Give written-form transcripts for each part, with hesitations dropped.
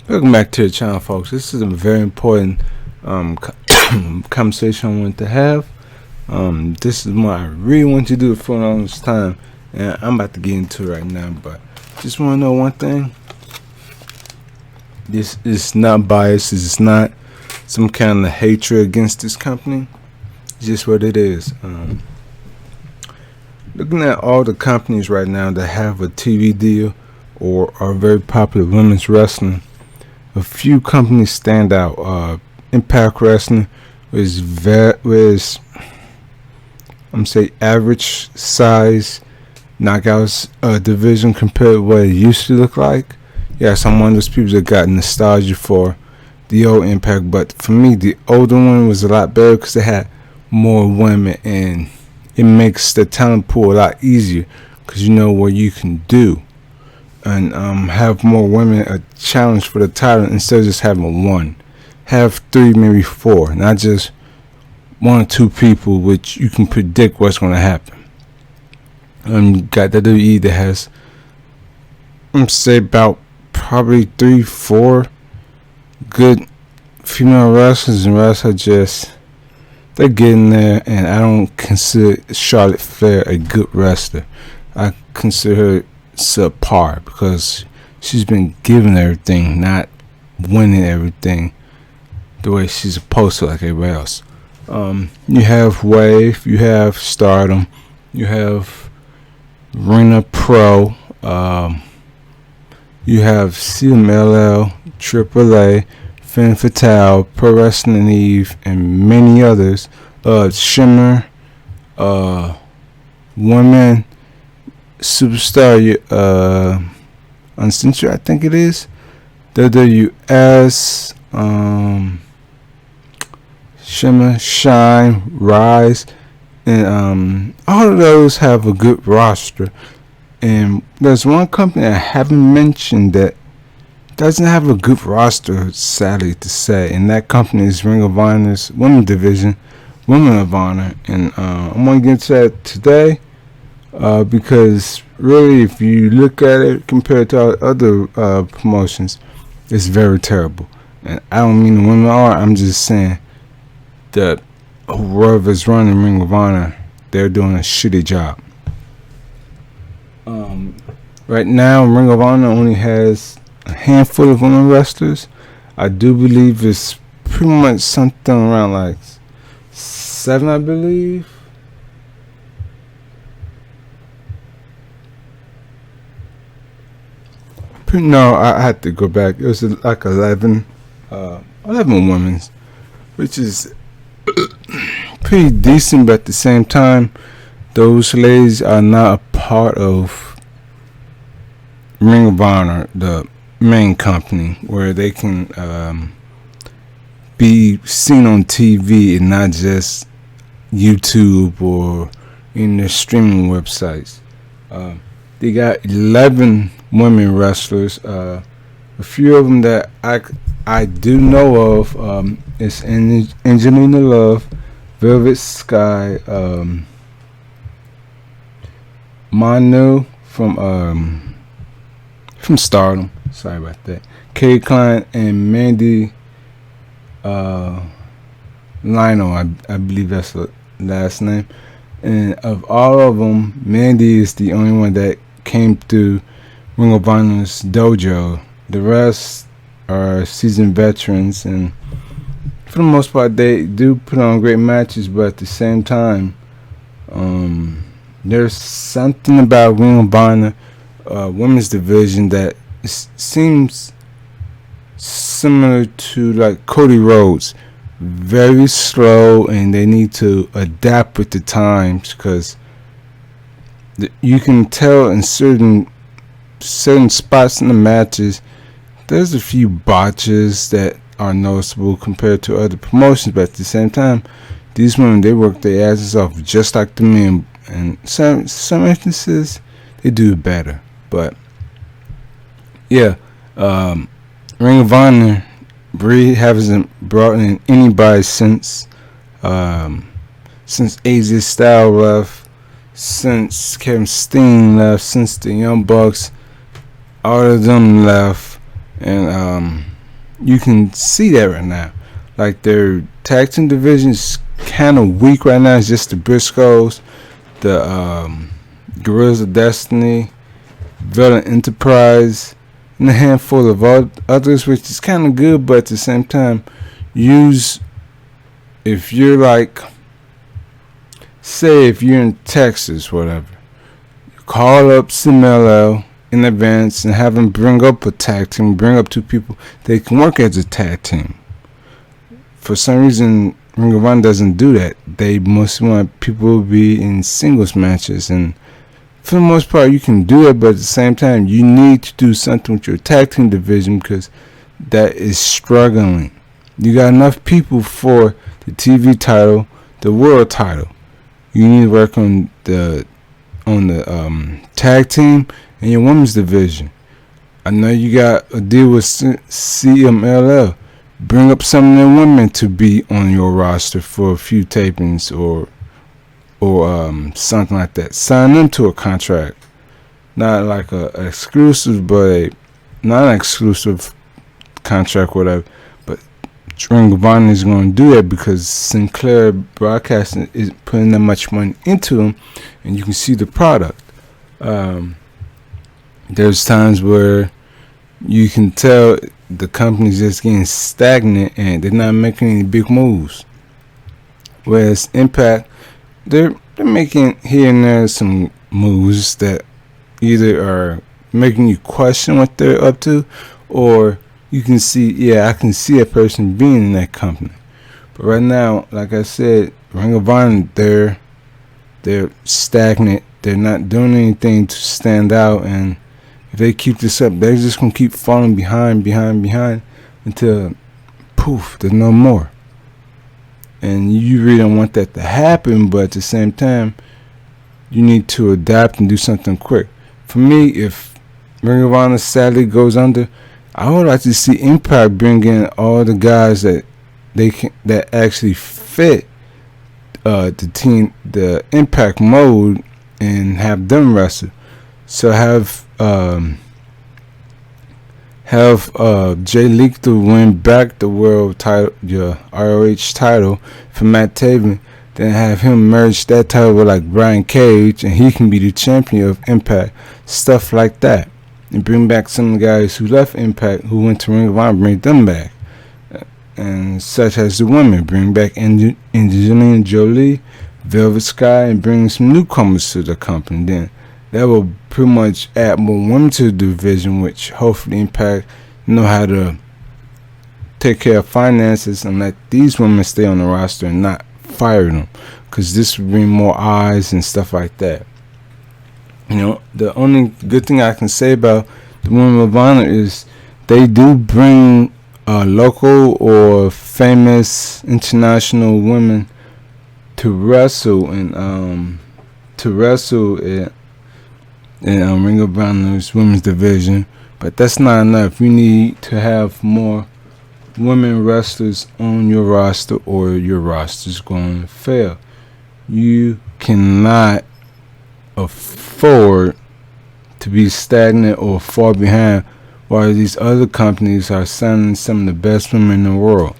Welcome back to the channel, folks. This is a very important conversation I wanted to have. This is what I really want you to do for all this time, and I'm about to get into it right now. But just want to know one thing: this is not biased. This is not some kind of hatred against this company. It's just what it is. Looking at all the companies right now that have a TV deal or are very popular women's wrestling, a few companies stand out. Impact Wrestling is average size knockouts division compared to what it used to look like. Yes, I'm one of those people that got nostalgia for the old Impact, but for me, the older one was a lot better because they had more women, and it makes the talent pool a lot easier because you know what you can do, and have more women a challenge for the title instead of just having one. Have 3, maybe 4, not just 1 or 2 people, which you can predict what's going to happen. You got WWE that has, say, about probably 3, 4 good female wrestlers, and wrestlers they're getting there. And I don't consider Charlotte Flair a good wrestler. I consider her subpar because she's been given everything, not winning everything the way she's supposed to, like everybody else. You have Wave, you have Stardom, you have Rena Pro, you have CMLL, AAA, Femme Fatale, Pro Wrestling Eve, and many others. Shimmer, Women, Superstar, Uncensored, I think it is. WWS, Shimmer, Shine, Rise, and all of those have a good roster. And there's one company I haven't mentioned that doesn't have a good roster, sadly to say, and that company is Ring of Honor's women's division, Women of Honor. And I'm going to get to that today because really, if you look at it compared to other promotions, it's very terrible. And I don't mean the women are, I'm just saying that whoever's running Ring of Honor, they're doing a shitty job. Right now, Ring of Honor only has a handful of women wrestlers. I do believe it's pretty much something around like 7, I believe. No, I had to go back. It was like 11 women, which is pretty decent, but at the same time, those ladies are not a part of Ring of Honor, the main company, where they can be seen on TV and not just YouTube or in their streaming websites. They got 11 women wrestlers. A few of them that I do know of is Angelina Love, Velvet Sky, Manu from Stardom. Sorry about that. Kay Klein and Mandy Lino, I believe that's the last name. And of all of them, Mandy is the only one that came through Ring of Honor's dojo. The rest are seasoned veterans, and for the most part, they do put on great matches. But at the same time, there's something about Ring of Honor women's division that seems similar to like Cody Rhodes. Very slow, and they need to adapt with the times because you can tell in certain spots in the matches there's a few botches that are noticeable compared to other promotions, but at the same time, these women, they work their asses off just like the men, and some instances they do better. But yeah, Ring of Honor really hasn't brought in anybody since AJ Styles left, since Kevin Steen left, since the Young Bucks, all of them left, and You can see that right now. Like their tag team division is kind of weak right now. It's just the Briscoes, the Guerrillas of Destiny, Villain Enterprise, and a handful of others, which is kind of good, but at the same time, if you're like, say if you're in Texas, whatever, you call up CMLL in advance and have them bring up a tag team, bring up two people they can work as a tag team. For some reason, Ring of Honor doesn't do that. They mostly want people to be in singles matches, and for the most part, you can do it, but at the same time, you need to do something with your tag team division because that is struggling. You got enough people for the TV title, the world title. You need to work on the tag team and your women's division. I know you got a deal with CMLL. Bring up some of them women to be on your roster for a few tapings or something like that. Sign them to a contract, not like a exclusive, but a non-exclusive contract, whatever. But Ring of Honor is going to do that because Sinclair Broadcasting is putting that much money into them, and you can see the product. There's times where you can tell the company's just getting stagnant and they're not making any big moves. Whereas Impact, they're making here and there some moves that either are making you question what they're up to, or you can see, yeah, I can see a person being in that company. But right now, like I said, Ring of Honor, they're stagnant. They're not doing anything to stand out, and if they keep this up, they're just gonna keep falling behind until poof, there's no more. And you really don't want that to happen, but at the same time, you need to adapt and do something quick. For me, if Ring of Honor sadly goes under, I would like to see Impact bring in all the guys that actually fit the Impact mode, and have them wrestle. So have Jay Lethal win back the world title, the ROH title for Matt Taven, then have him merge that title with like Brian Cage, and he can be the champion of Impact, stuff like that, and bring back some of the guys who left Impact, who went to Ring of Honor, bring them back, and such as the women, bring back Angelina Jolie, Velvet Sky, and bring some newcomers to the company. Then that will pretty much add more women to the division, which hopefully Impact know how to take care of finances and let these women stay on the roster and not fire them, because this will bring more eyes and stuff like that. You know, the only good thing I can say about the Women of Honor is they do bring local or famous international women to wrestle in Ring of Honor's women's division, but that's not enough. You need to have more women wrestlers on your roster, or your roster's going to fail. You cannot afford to be stagnant or far behind while these other companies are signing some of the best women in the world.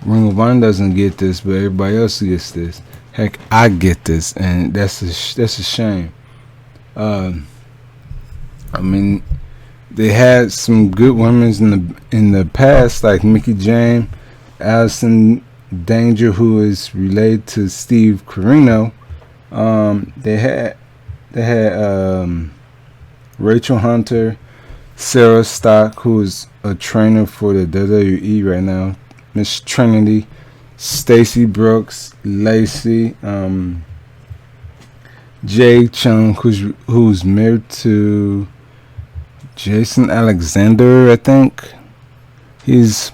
Ring of Honor doesn't get this, but everybody else gets this. Heck, I get this, and that's a shame. I mean, they had some good women in the past, like Mickie James, Allison Danger, who is related to Steve Corino. They had Rachel Hunter, Sarah Stock, who is a trainer for the WWE right now, Miss Trinity, Stacy Brooks, Lacey, Jay Chung, who's married to Jason Alexander, I think. He's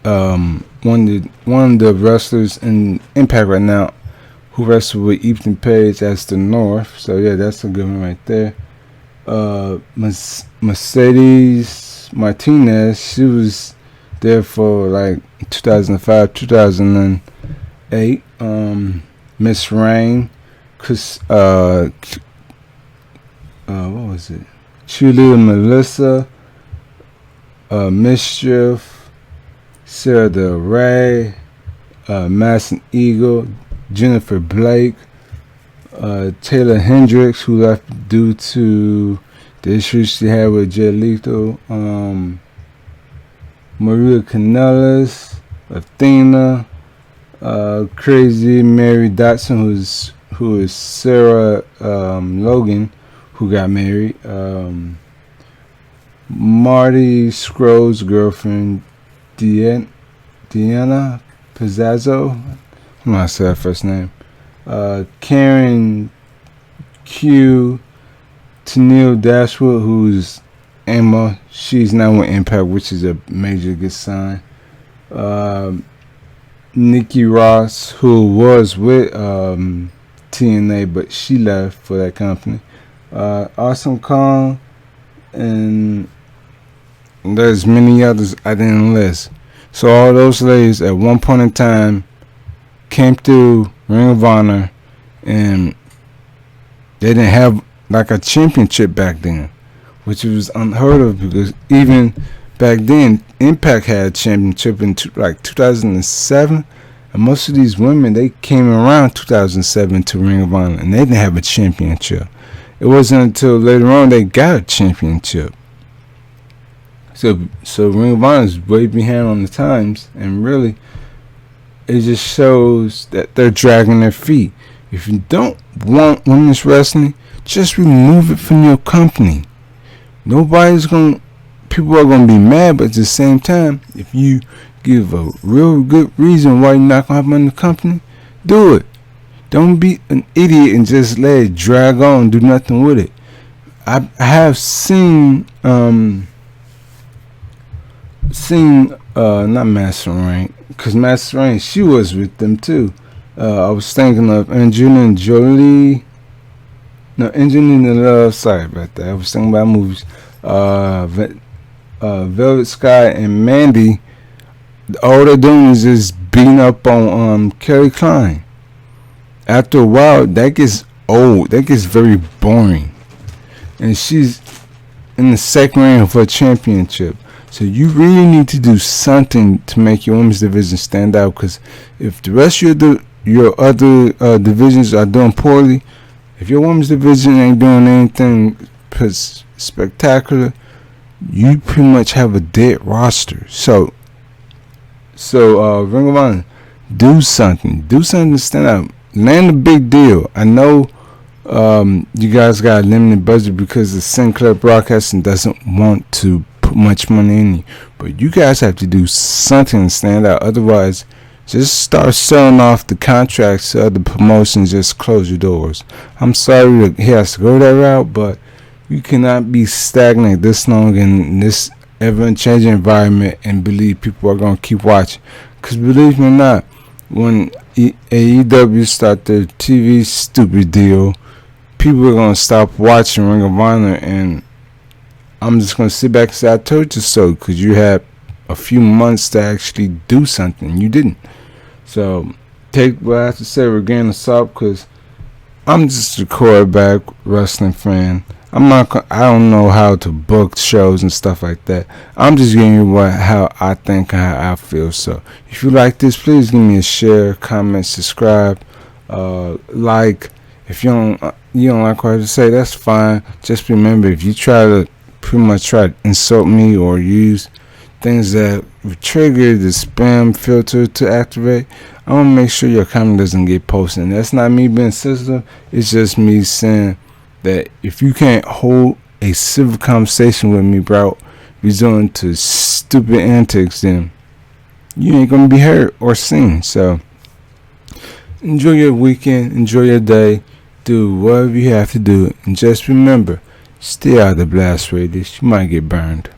one of the wrestlers in Impact right now, who wrestled with Ethan Page as the North. So yeah, that's a good one right there. Mercedes Martinez, she was there for like 2005, 2008. Miss Rain, Chris, what was it? Julia Melissa, Mischief, Sarah Del Rey, Madison Eagle, Jennifer Blake, Taylor Hendricks, who left due to the issues she had with Jay Lethal, Maria Kanellis, Athena, Crazy Mary Dotson, who is Sarah Logan, who got married, Marty Scrolls' girlfriend, Deanna Pizzazzo, I'm not saying her first name, Karen Q, Tennille Dashwood, who's Emma, she's now with Impact, which is a major good sign. Nikki Ross, who was with TNA, but she left for that company. Awesome Kong, and there's many others I didn't list. So all those ladies at one point in time came through Ring of Honor, and they didn't have like a championship back then, which was unheard of, because even back then Impact had a championship in like 2007, and most of these women, they came around 2007 to Ring of Honor, and they didn't have a championship. It wasn't until later on they got a championship. So Ring of Honor is way behind on the times, and really, it just shows that they're dragging their feet. If you don't want women's wrestling, just remove it from your company. People are gonna be mad, but at the same time, if you give a real good reason why you're not gonna have money in the company, do it. Don't be an idiot and just let it drag on and do nothing with it. I have seen not Master Rank, because Master Rank, she was with them too. I was thinking of Angelina Jolie. No, Angelina Love. Sorry about that. I was thinking about movies. Velvet Sky and Mandy. All they're doing is just beating up on Kelly Klein. After a while, that gets old. That gets very boring. And she's in the second round of her championship. So you really need to do something to make your women's division stand out. Because if the rest of your other divisions are doing poorly, if your women's division ain't doing anything spectacular, you pretty much have a dead roster. So Ring of Honor, do something to stand out. Land a big deal. I know you guys got a limited budget because the Sinclair Broadcasting doesn't want to put much money in you, but you guys have to do something to stand out. Otherwise, just start selling off the contracts to other promotions. Just close your doors. I'm sorry that he has to go that route, but you cannot be stagnant this long in this ever-changing environment and believe people are going to keep watching. Because believe me or not, when AEW start their TV stupid deal, people are going to stop watching Ring of Honor, and I'm just going to sit back and say, I told you so, because you had a few months to actually do something. You didn't. So take what I have to say with a grain of salt, because I'm just a quarterback wrestling fan. I don't know how to book shows and stuff like that. I'm just giving you how I think and how I feel. So if you like this, please give me a share, comment, subscribe, like. If you don't like what I say, that's fine. Just remember, if you try to insult me or use things that trigger the spam filter to activate, I want to make sure your comment doesn't get posted. And that's not me being sensitive. It's just me saying that if you can't hold a civil conversation with me, bro, resorting to stupid antics, then you ain't gonna be heard or seen. So enjoy your weekend, enjoy your day, do whatever you have to do, and just remember, stay out of the blast radius. You might get burned.